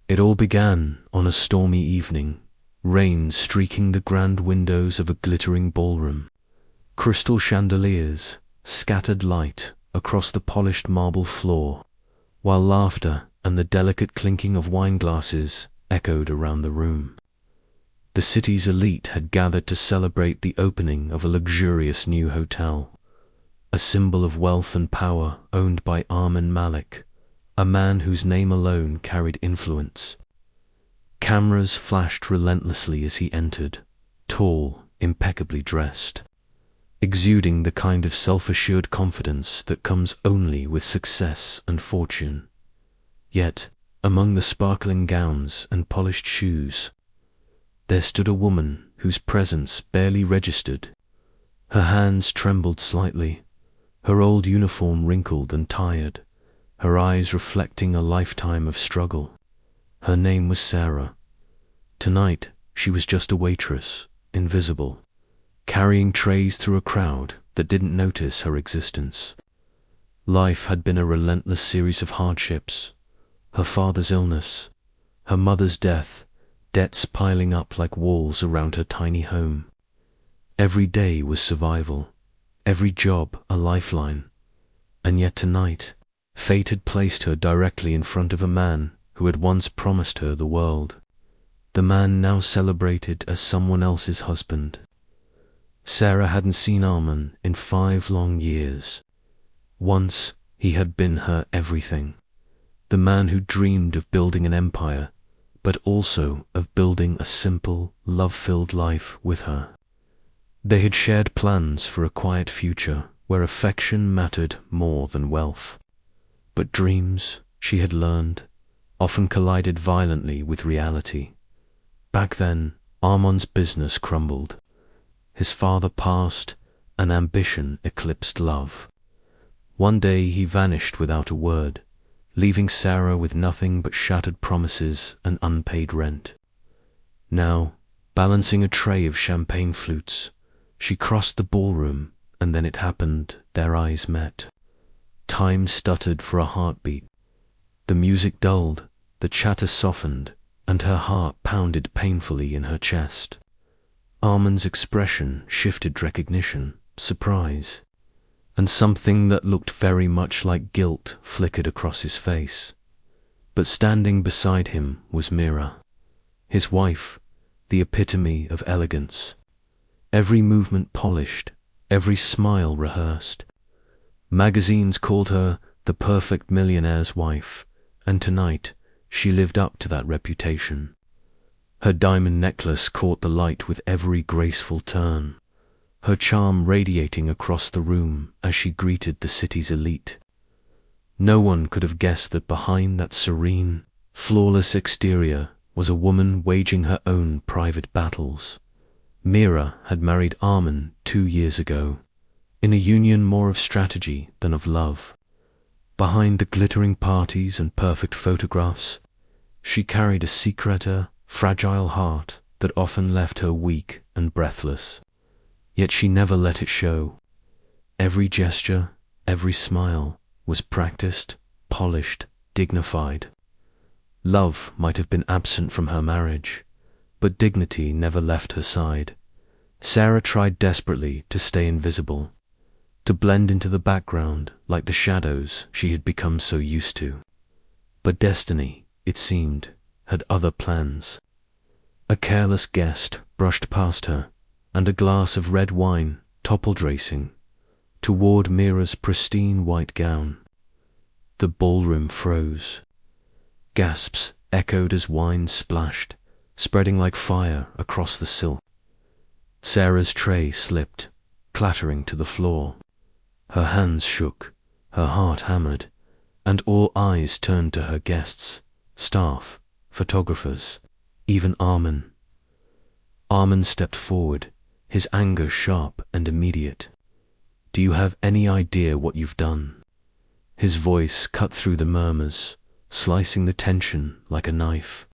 It all began on a stormy evening, rain streaking the grand windows of a glittering ballroom. Crystal chandeliers scattered light across the polished marble floor, while laughter and the delicate clinking of wine glasses echoed around the room. The city's elite had gathered to celebrate the opening of a luxurious new hotel, a symbol of wealth and power owned by Armin Malik, a man whose name alone carried influence. Cameras flashed relentlessly as he entered, tall, impeccably dressed, exuding the kind of self-assured confidence that comes only with success and fortune. Yet, among the sparkling gowns and polished shoes, there stood a woman whose presence barely registered. Her hands trembled slightly, her old uniform wrinkled and tired, her eyes reflecting a lifetime of struggle. Her name was Sarah. Tonight, she was just a waitress, invisible, carrying trays through a crowd that didn't notice her existence. Life had been a relentless series of hardships. Her father's illness, her mother's death, debts piling up like walls around her tiny home. Every day was survival, every job a lifeline. And yet tonight, fate had placed her directly in front of a man who had once promised her the world. The man now celebrated as someone else's husband. Sarah hadn't seen Armin in 5 long years. Once he had been her everything. The man who dreamed of building an empire, but also of building a simple, love-filled life with her. They had shared plans for a quiet future where affection mattered more than wealth. But dreams, she had learned, often collided violently with reality. Back then, Armand's business crumbled. His father passed, and ambition eclipsed love. One day he vanished without a word, leaving Sarah with nothing but shattered promises and unpaid rent. Now, balancing a tray of champagne flutes, she crossed the ballroom, and then it happened, their eyes met. Time stuttered for a heartbeat. The music dulled, the chatter softened, and her heart pounded painfully in her chest. Armand's expression shifted recognition, surprise, and something that looked very much like guilt flickered across his face. But standing beside him was Mira, his wife, the epitome of elegance. Every movement polished, every smile rehearsed. Magazines called her the perfect millionaire's wife, and tonight she lived up to that reputation. Her diamond necklace caught the light with every graceful turn, her charm radiating across the room as she greeted the city's elite. No one could have guessed that behind that serene, flawless exterior was a woman waging her own private battles. Mira had married Armin 2 years ago, in a union more of strategy than of love. Behind the glittering parties and perfect photographs, she carried a secreter, fragile heart that often left her weak and breathless. Yet she never let it show. Every gesture, every smile was practiced, polished, dignified. Love might have been absent from her marriage, but dignity never left her side. Sarah tried desperately to stay invisible, to blend into the background like the shadows she had become so used to. But destiny, it seemed, had other plans. A careless guest brushed past her, and a glass of red wine toppled racing toward Mira's pristine white gown. The ballroom froze. Gasps echoed as wine splashed, spreading like fire across the silk. Sarah's tray slipped, clattering to the floor. Her hands shook, her heart hammered, and all eyes turned to her guests, staff, photographers, even Armin. Armin stepped forward, his anger sharp and immediate. "Do you have any idea what you've done?" His voice cut through the murmurs, slicing the tension like a knife.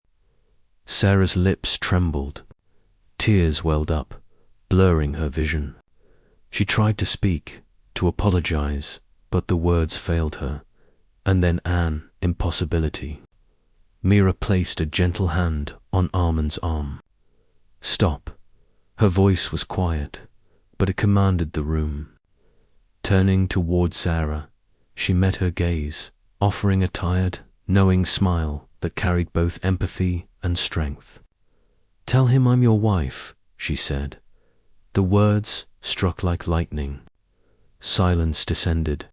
Sarah's lips trembled. Tears welled up, blurring her vision. She tried to speak, to apologize, but the words failed her, and then an impossibility. Mira placed a gentle hand on Armand's arm. "Stop." Her voice was quiet, but it commanded the room. Turning toward Sarah, she met her gaze, offering a tired, knowing smile that carried both empathy and strength. "Tell him I'm your wife," she said. The words struck like lightning. Silence descended.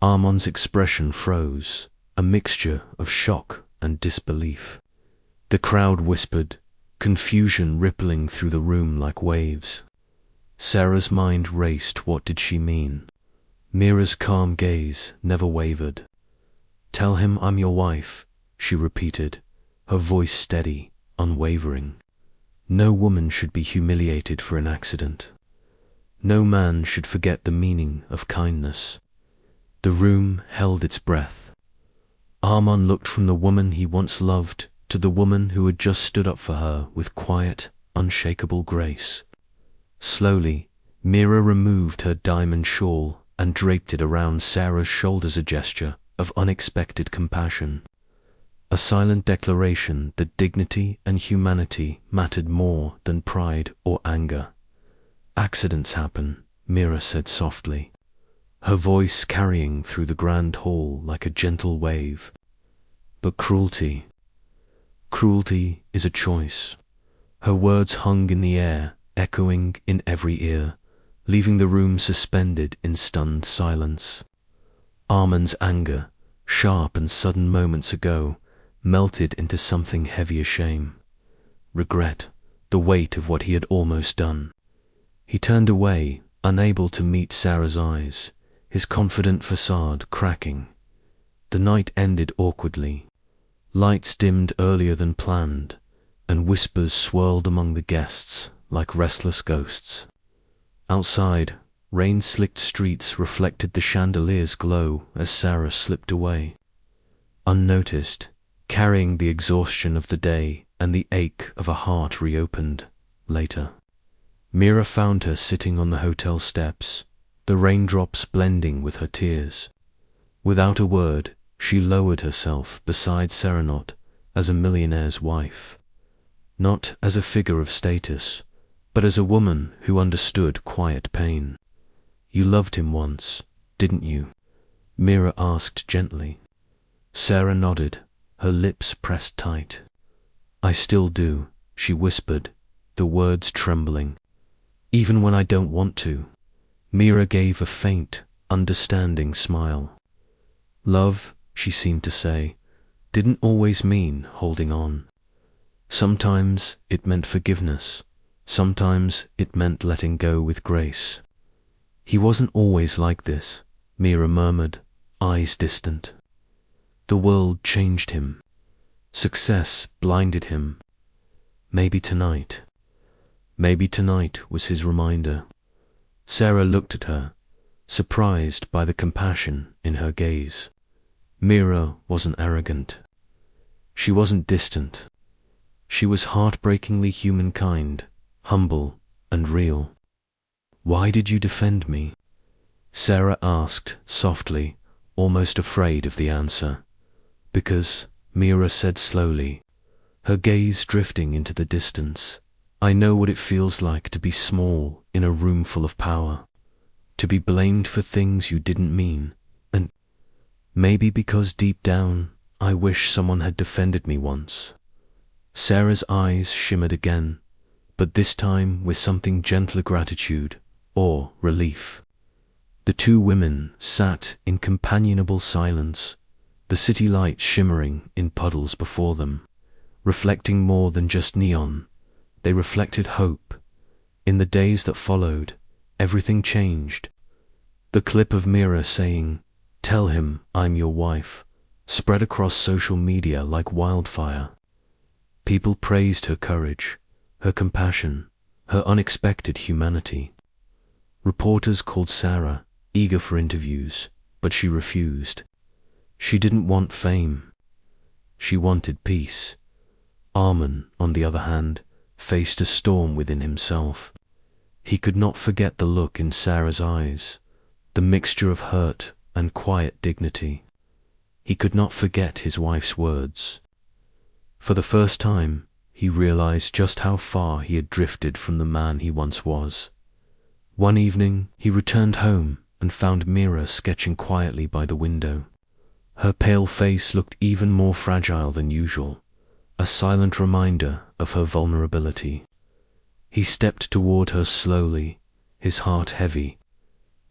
Armand's expression froze, a mixture of shock and disbelief. The crowd whispered, confusion rippling through the room like waves. Sarah's mind raced. What did she mean? Mira's calm gaze never wavered. "Tell him I'm your wife," she repeated, her voice steady, unwavering. No woman should be humiliated for an accident. No man should forget the meaning of kindness. The room held its breath. Armand looked from the woman he once loved to the woman who had just stood up for her with quiet, unshakable grace. Slowly, Mira removed her diamond shawl and draped it around Sarah's shoulders, a gesture of unexpected compassion. A silent declaration that dignity and humanity mattered more than pride or anger. "Accidents happen," Mira said softly, her voice carrying through the grand hall like a gentle wave. "But cruelty is a choice." Her words hung in the air, echoing in every ear, leaving the room suspended in stunned silence. Armand's anger, sharp and sudden moments ago, melted into something heavier: shame, regret, the weight of what he had almost done. He turned away, unable to meet Sarah's eyes, his confident facade cracking. The night ended awkwardly. Lights dimmed earlier than planned, and whispers swirled among the guests like restless ghosts. Outside, rain-slicked streets reflected the chandelier's glow as Sarah slipped away. Unnoticed, carrying the exhaustion of the day and the ache of a heart reopened later. Mira found her sitting on the hotel steps, the raindrops blending with her tears. Without a word, she lowered herself beside Sarah, not as a millionaire's wife, not as a figure of status, but as a woman who understood quiet pain. "You loved him once, didn't you?" Mira asked gently. Sarah nodded, her lips pressed tight. "I still do," she whispered, the words trembling. "Even when I don't want to." Mira gave a faint, understanding smile. "Love," she seemed to say, "didn't always mean holding on. Sometimes it meant forgiveness. Sometimes it meant letting go with grace." "He wasn't always like this," Mira murmured, eyes distant. "The world changed him. Success blinded him. Maybe tonight was his reminder." Sarah looked at her, surprised by the compassion in her gaze. Mira wasn't arrogant. She wasn't distant. She was heartbreakingly humankind, humble and real. "Why did you defend me?" Sarah asked softly, almost afraid of the answer. "Because," Mira said slowly, her gaze drifting into the distance, "I know what it feels like to be small in a room full of power, to be blamed for things you didn't mean, and maybe because deep down I wish someone had defended me once." Sarah's eyes shimmered again, but this time with something gentler: gratitude or relief. The two women sat in companionable silence, the city lights shimmering in puddles before them, reflecting more than just neon. They reflected hope. In the days that followed, everything changed. The clip of Mira saying, "Tell him I'm your wife," spread across social media like wildfire. People praised her courage, her compassion, her unexpected humanity. Reporters called Sarah, eager for interviews, but she refused. She didn't want fame. She wanted peace. Armand, on the other hand, faced a storm within himself. He could not forget the look in Sarah's eyes, the mixture of hurt and quiet dignity. He could not forget his wife's words. For the first time, he realized just how far he had drifted from the man he once was. One evening, he returned home and found Mira sketching quietly by the window. Her pale face looked even more fragile than usual, a silent reminder of her vulnerability. He stepped toward her slowly, his heart heavy,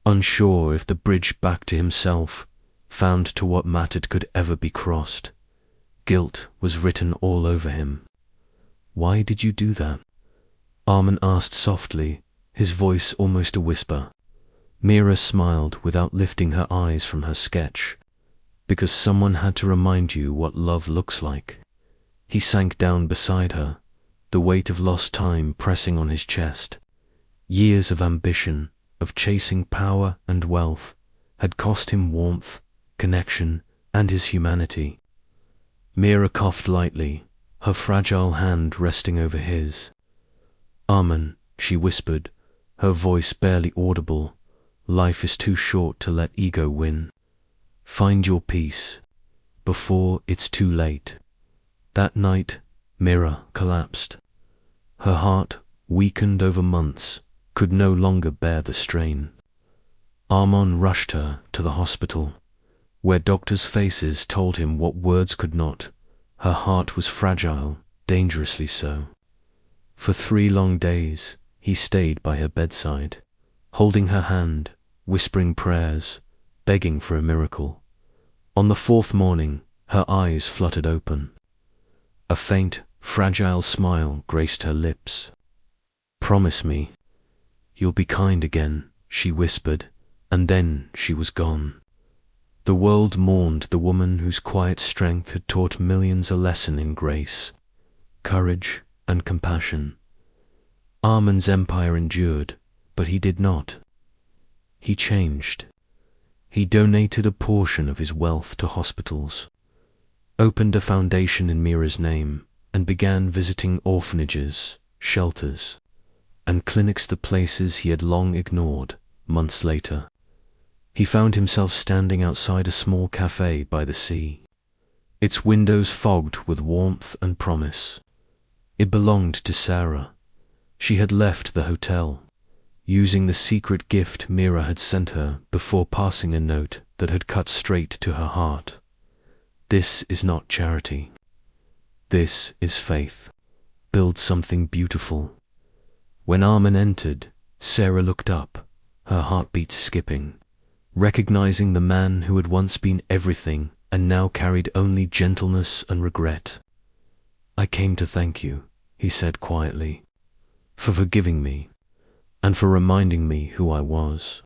unsure if the bridge back to himself, found to what mattered, could ever be crossed. Guilt was written all over him. "Why did you do that?" Armin asked softly, his voice almost a whisper. Mira smiled without lifting her eyes from her sketch. "Because someone had to remind you what love looks like." He sank down beside her, the weight of lost time pressing on his chest. Years of ambition, of chasing power and wealth, had cost him warmth, connection, and his humanity. Mira coughed lightly, her fragile hand resting over his. "Armin," she whispered, her voice barely audible, "life is too short to let ego win. Find your peace, before it's too late." That night, Mira collapsed. Her heart, weakened over months, could no longer bear the strain. Armin rushed her to the hospital, where doctors' faces told him what words could not. Her heart was fragile, dangerously so. For 3 long days, he stayed by her bedside, holding her hand, whispering prayers, begging for a miracle. On the 4th morning, her eyes fluttered open. A faint, fragile smile graced her lips. "Promise me, you'll be kind again," she whispered, and then she was gone. The world mourned the woman whose quiet strength had taught millions a lesson in grace, courage, and compassion. Armin's empire endured, but he did not. He changed. He donated a portion of his wealth to hospitals, opened a foundation in Mira's name, and began visiting orphanages, shelters, and clinics, the places he had long ignored. Months later, he found himself standing outside a small cafe by the sea, its windows fogged with warmth and promise. It belonged to Sarah. She had left the hotel, using the secret gift Mira had sent her before passing a note that had cut straight to her heart. "This is not charity. This is faith. Build something beautiful." When Armin entered, Sarah looked up, her heartbeat skipping, recognizing the man who had once been everything and now carried only gentleness and regret. "I came to thank you," he said quietly, "for forgiving me, and for reminding me who I was."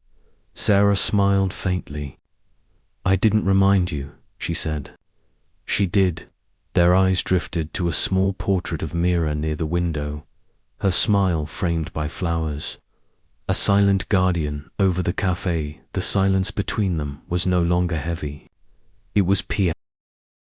Sarah smiled faintly. "I didn't remind you," she said. She did. Their eyes drifted to a small portrait of Mira near the window, her smile framed by flowers. A silent guardian over the cafe, the silence between them was no longer heavy. It was peaceful.